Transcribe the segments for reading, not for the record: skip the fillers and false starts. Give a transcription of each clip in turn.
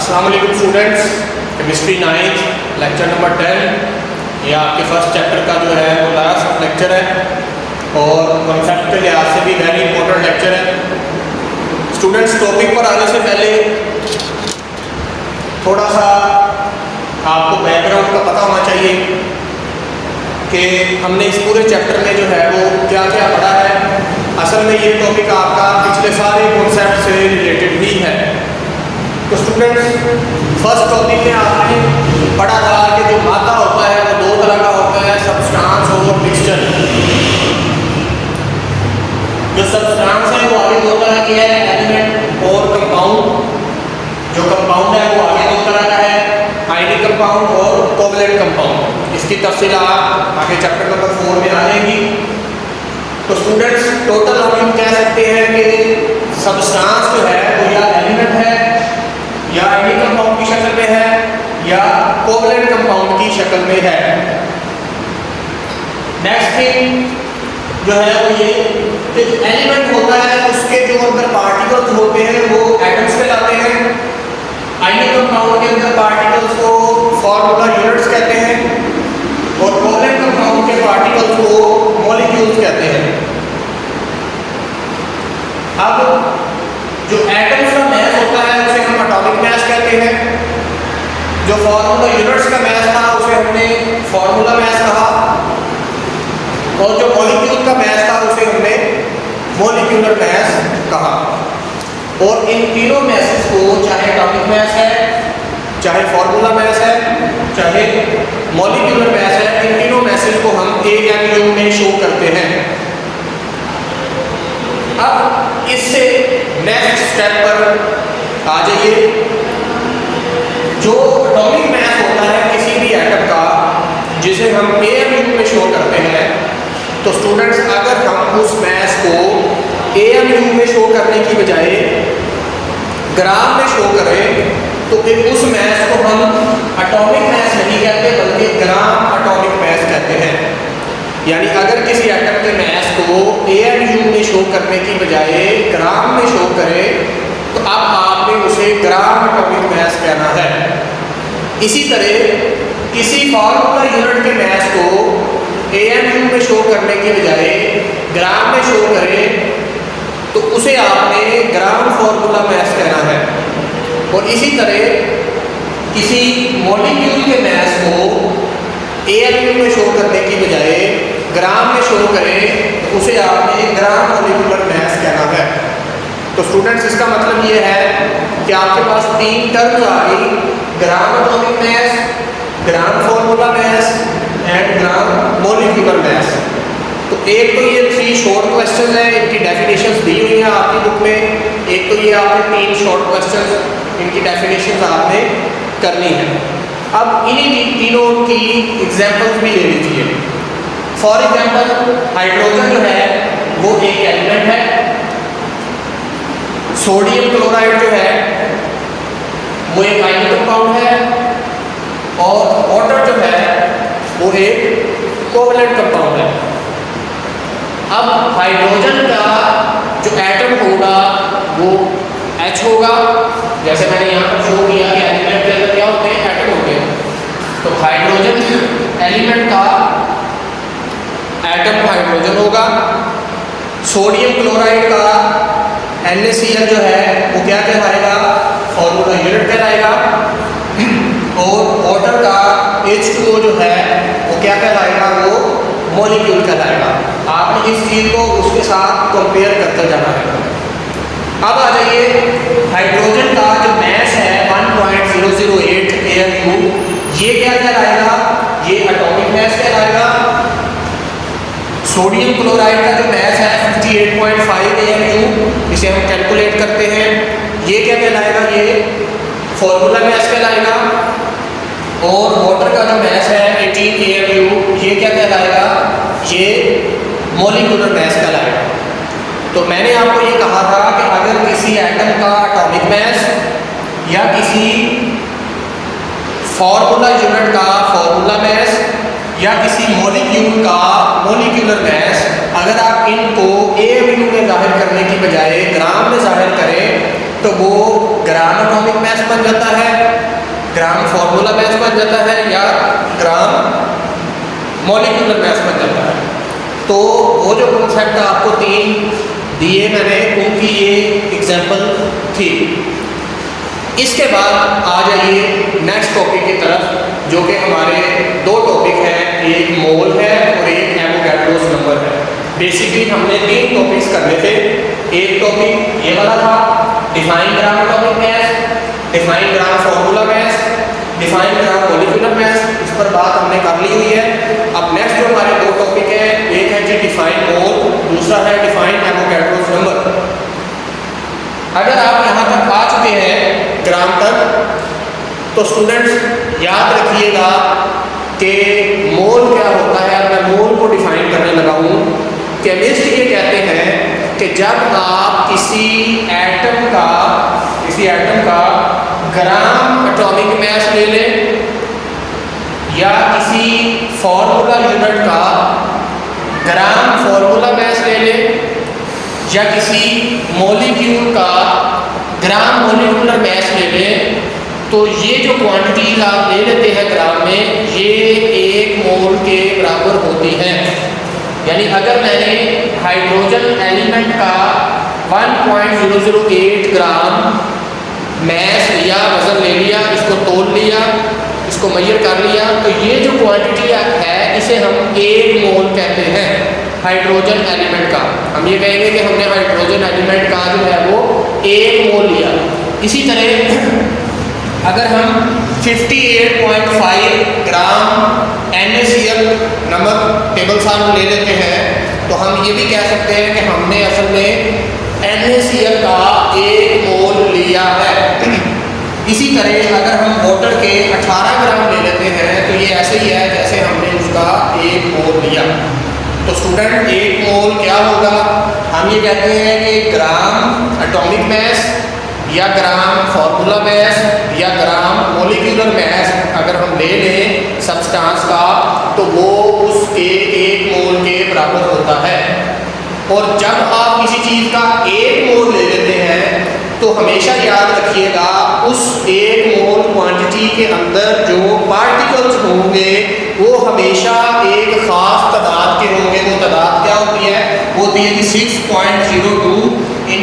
अस्सलाम वालेकुम students, chemistry 9 lecture number 10। ये आपके फर्स्ट चैप्टर का जो है वो लास्ट लेक्चर है और कॉन्सेप्ट के लिहाज से भी वेरी इंपॉर्टेंट लेक्चर है। स्टूडेंट्स, टॉपिक पर आने से पहले थोड़ा सा आपको बैकग्राउंड का पता होना चाहिए कि हमने इस पूरे चैप्टर में जो है वो क्या क्या पढ़ा है। असल में ये टॉपिक आपका पिछले सारे कॉन्सेप्ट से रिलेटेड ही है। तो स्टूडेंट्स, फर्स्ट टॉपिक में आपने पढ़ा था कि जो मादा होता है वो दो तरह का होता है, सब्सटेंस और मिक्सचर। जो सब्सटेंस है वो आगे दो तरह की है, एलिमेंट और कंपाउंड। जो कंपाउंड है वो आगे दो तरह का है, आयनिक कंपाउंड और कोवलेंट कंपाउंड। इसकी तफसीलात आगे चैप्टर नंबर 4 में आ जाएगी। तो स्टूडेंट्स, टोटल हम यूँ कह सकते हैं कि सब्सटेंस जो है वो या एलिमेंट है या आयनिक कंपाउंड की शक्ल में है या कोवलेंट कंपाउंड की शक्ल में है। नेक्स्ट थिंग जो है वो ये कि एलिमेंट होता है उसके जो अंदर पार्टिकल्स होते हैं वो एटम्स कहलाते हैं। आयनिक कंपाउंड के अंदर पार्टिकल्स को फॉर्मूला यूनिट्स कहते हैं और कोवलेंट कंपाउंड के पार्टिकल्स को मॉलिक्यूल्स कहते हैं। अब जो एटम्स का मैस होता है उसे हम एटॉमिक मैस कहते हैं। जो फॉर्मूला यूनिट्स का मैस था उसे हमने फॉर्मूला मैस कहा और जो मॉलिक्यूल का मैस था उसे हमने मॉलिक्यूलर मैस कहा। और इन तीनों मैसेस को, चाहे एटॉमिक मैस है, चाहे फॉर्मूला मैस है, चाहे मॉलिक्यूलर मैस है, इन तीनों मैसेज को हम AMU में शो करते हैं। अब इससे नेक्स्ट स्टेप पर आ जाइए। जो एटॉमिक मैस होता है किसी भी एटम का जिसे हम AMU में शो करते हैं, तो स्टूडेंट्स अगर हम उस मैस को AMU में शो करने की बजाय ग्राम में शो करें तो फिर उस मैस को हम एटॉमिक मैस नहीं कहते बल्कि ग्राम एटॉमिक मैस कहते हैं। यानी अगर किसी एटम के मैस को AMU में शो करने की बजाय ग्राम में शो करें तो अब आपने उसे ग्राम एटॉमिक मैस कहना है। इसी तरह किसी फॉर्मूला यूनिट के मैस को AMU में शो करने की बजाय ग्राम में शो करें तो उसे आपने ग्राम फॉर्मूला मैस कहना है। और इसी तरह किसी मॉलिक्यूल के मैस को AMU में शो करने की बजाय ग्राम में शो करें तो उसे आपने ग्राम मॉलिक्यूलर मैस कहना है। तो स्टूडेंट्स, इसका मतलब ये है कि आपके पास तीन टर्म्स आ गई, gram atomic mass, gram formula mass and gram molecular mass. तो एक तो ये 3 शॉर्ट क्वेश्चन है, इनकी डेफिनेशंस दी हुई हैं आपकी बुक में। एक तो ये आपने 3 शॉर्ट क्वेश्चन, इनकी डेफिनेशंस आपने करनी है। अब इन्हीं तीनों की एग्जाम्पल्स भी ले लीजिए। फॉर एग्जाम्पल, हाइड्रोजन जो है वो एक एलिमेंट है। सोडियम क्लोराइड जो है वो एक आयनिक कंपाउंड है और वाटर जो है वो एक कोवलेंट कंपाउंड है। अब हाइड्रोजन का जो एटम होगा वो H होगा, जैसे मैंने यहाँ पर शो किया कि एलिमेंट के अंदर क्या होते हैं, एटम होते हैं। तो हाइड्रोजन एलिमेंट का एटम हाइड्रोजन होगा। सोडियम क्लोराइड का NaCl जो है वो क्या कहलाएगा, फॉर्मूला यूनिट कहलाएगा। और वाटर का H2O जो है वो क्या कहलाएगा, वो मॉलिक्यूल कहलाएगा। आपने इस चीज़ को उसके साथ कंपेयर करते जाना है। अब आ जाइए, हाइड्रोजन का जो मैस है 1.008 AMU, ये क्या कहलाएगा, ये एटॉमिक मैस कहलाएगा। सोडियम क्लोराइड का जो मैस है 58.5 AMU, इसे हम कैलकुलेट करते हैं, ये क्या कहलाएगा, ये फॉर्मूला मैस कहलाएगा। और वाटर का जो मैस है 18 AMU, ये क्या कहलाएगा, ये मॉलिक्यूलर मैस कहलाएगा। तो मैंने आपको ये कहा था कि अगर किसी एटम का एटॉमिक मैस या किसी फॉर्मूला यूनिट का फॉर्मूला मैस या किसी मॉलिक्यूल का मॉलिक्यूलर मैस, अगर आप इनको AMU में जाहिर करने की बजाय ग्राम में जाहिर करें तो वो ग्राम एटॉमिक मास बन जाता है, ग्राम फॉर्मूला मास बन जाता है, या ग्राम मॉलिक्यूलर मास बन जाता है। तो वो जो कॉन्सेप्ट आपको 3 दिए मैंने, उनकी ये एग्जाम्पल थी। इसके बाद आ जाइए नेक्स्ट टॉपिक की तरफ, जो कि हमारे 2 टॉपिक हैं, एक मोल है और एक एवोगैड्रोस नंबर है। बेसिकली हमने 3 टॉपिक्स करने थे। एक टॉपिक ये वाला था, define gram atomic mass, define gram formula mass, define gram molecular mass. इस पर बात हमने कर ली हुई है। अब नेक्स्ट जो हमारे 2 टॉपिक है, एक है जी डिफाइन मोल, दूसरा है डिफाइन एवोगैड्रोस नंबर। अगर आप यहाँ तक आ चुके हैं ग्राम तक, तो स्टूडेंट्स याद रखिएगा कि मोल क्या होता है। मैं मोल को डिफाइन करने लगा हूँ। केमिस्ट ये कहते हैं कि जब आप किसी एटम का ग्राम एटॉमिक मास ले लें, या किसी फॉर्मूला यूनिट का ग्राम फॉर्मूला मास ले लें, या किसी मॉलिक्यूल का ग्राम मॉलिक्यूलर मास ले लें, तो ये जो क्वांटिटीज आप ले लेते हैं ग्राम में, ये 1 मोल के बराबर होती हैं। यानी अगर मैंने हाइड्रोजन एलिमेंट का 1.008 ग्राम मास लिया, वजन ले लिया, इसको तोल लिया, इसको मेजर कर लिया, तो ये जो क्वांटिटी है इसे हम 1 मोल कहते हैं हाइड्रोजन एलिमेंट का। हम ये कहेंगे कि हमने हाइड्रोजन एलिमेंट का जो है वो 1 मोल लिया। इसी तरह अगर हम 58.5 ग्राम NaCl नमक टेबल साल्ट ले लेते हैं, तो हम ये भी कह सकते हैं कि हमने असल में NaCl का 1 मोल लिया है। इसी तरह अगर हम वाटर के 18 ग्राम ले लेते हैं, तो ये ऐसे ही है जैसे हमने उसका 1 मोल लिया। तो स्टूडेंट 1 मोल क्या होगा? हम ये कहते हैं कि ग्राम एटॉमिक मास या ग्राम फॉर्मूला मास या ग्राम मॉलिक्यूलर मास अगर हम ले लें सब्सटेंस का, तो वो उसके 1 मोल के बराबर होता है। और जब आप किसी चीज़ का 1 मोल ले लेते हैं, तो हमेशा याद रखिएगा उस 1 मोल क्वांटिटी के अंदर जो पार्टिकल्स होंगे वो हमेशा एक ख़ास तादाद के होंगे। वो तादाद क्या होती है? वो होती है कि 6.02 ×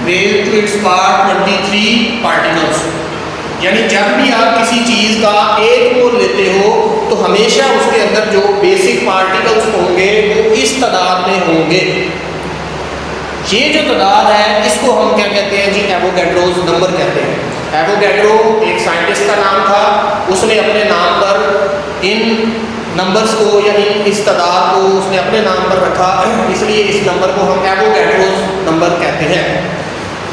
10⁻³ पार्टिकल्स। यानी जब भी आप किसी चीज़ का 1 मोल लेते हो, तो हमेशा उसके अंदर जो बेसिक पार्टिकल्स होंगे वो इस तादाद में होंगे। ये जो तादाद है इसको हम क्या कहते हैं जी? एवोगैड्रोस नंबर कहते हैं। एवोगैड्रो एक साइंटिस्ट का नाम था, उसने अपने नाम पर इन नंबर्स को या इस तादाद को उसने अपने नाम पर रखा, इसलिए इस नंबर को हम एवोगैड्रोस नंबर कहते हैं।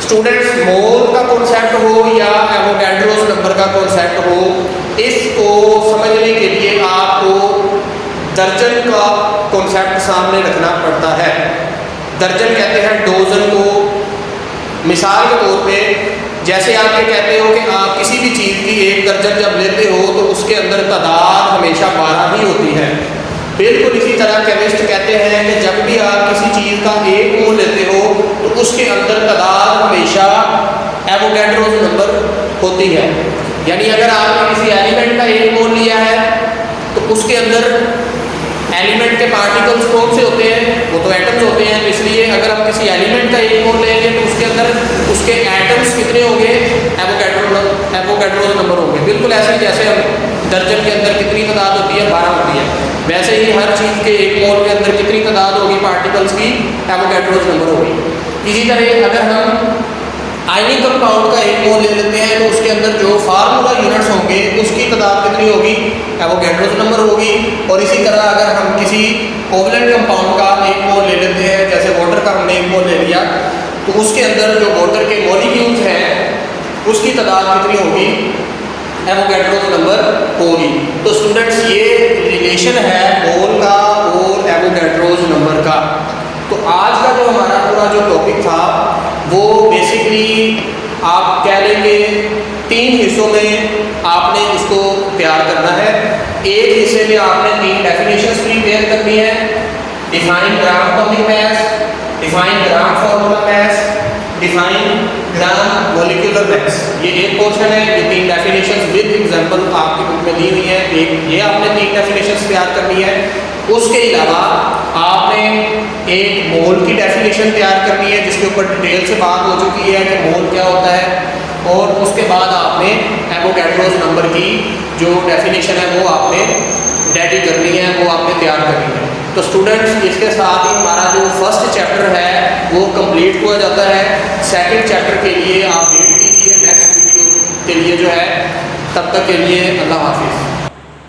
स्टूडेंट्स, मोल का कॉन्सेप्ट हो या एवोगैड्रोस नंबर का कॉन्सेप्ट हो, इसको समझने के लिए आपको दर्जन का कॉन्सेप्ट सामने रखना पड़ता है। दर्जन कहते हैं डोजन को। मिसाल के तौर पे जैसे आप ये कहते हो कि आप किसी भी चीज़ की 1 दर्जन जब लेते हो, तो उसके अंदर तादाद हमेशा 12 ही होती है। बिल्कुल इसी तरह केमिस्ट कहते हैं कि जब भी आप किसी चीज़ का 1 मोल लेते हो, तो उसके अंदर तादाद हमेशा एवोगैड्रोस नंबर होती है। यानी अगर आपने किसी एलिमेंट का 1 मोल लिया है, तो उसके अंदर एलिमेंट के पार्टिकल्स कौन से होते हैं? वो तो एटम्स होते हैं। तो इसलिए अगर हम किसी एलिमेंट का 1 मोल लेंगे, तो उसके अंदर उसके एटम्स कितने होंगे? एवोगैड्रोस नंबर होंगे। बिल्कुल ऐसे ही जैसे हम दर्जन के अंदर कितनी तादाद होती है? 12 होती है। वैसे ही हर चीज़ के 1 मोल के अंदर कितनी तादाद होगी पार्टिकल्स की? एवोगैड्रोस नंबर होगी। इसी तरह अगर हम आयनिक कंपाउंड का 1 मोल ले लेते हैं, तो उसके अंदर जो फार्मूला यूनिट्स होंगे उसकी तादाद कितनी होगी? एवोगैड्रोस नंबर होगी। और इसी तरह अगर हम किसी कोवलेंट कंपाउंड का 1 मोल ले लेते हैं, जैसे वाटर का हमने 1 मोल ले लिया, तो उसके अंदर जो वाटर के मॉलिक्यूल्स हैं उसकी तादाद कितनी होगी? एवोगैड्रोस नंबर होगी। तो स्टूडेंट्स, ये रिलेशन है मोल का और एवोगैड्रोस नंबर का। तो आज का जो हमारा पूरा जो टॉपिक था वो बेसिकली आप कह लेंगे 3 हिस्सों में आपने इसको तैयार करना है। एक हिस्से में आपने 3 डेफिनेशंस प्रिपेयर करनी है। Define gram atomic mass, define gram formula mass define gram molecular max, ये एक पोर्शन है। ये 3 डेफिनेशंस विद एग्जांपल आपकी बुक में दी हुई है। एक ये आपने 3 डेफिनेशंस तैयार करनी है। उसके अलावा आपने एक मोल की डेफिनेशन तैयार करनी है जिसके ऊपर डिटेल से बात हो चुकी है कि मोल क्या होता है। और उसके बाद आपने एवोगैड्रोस नंबर की जो डेफिनेशन है वो आपने रेडी करनी है, वो आपने तैयार करनी है। तो स्टूडेंट्स, इसके साथ ही हमारा जो फर्स्ट चैप्टर है वो कंप्लीट हो जाता है। सेकंड चैप्टर के लिए आप वेट कीजिए नेक्स्ट वीडियो के लिए जो है। तब तक के लिए अल्लाह हाफिज़।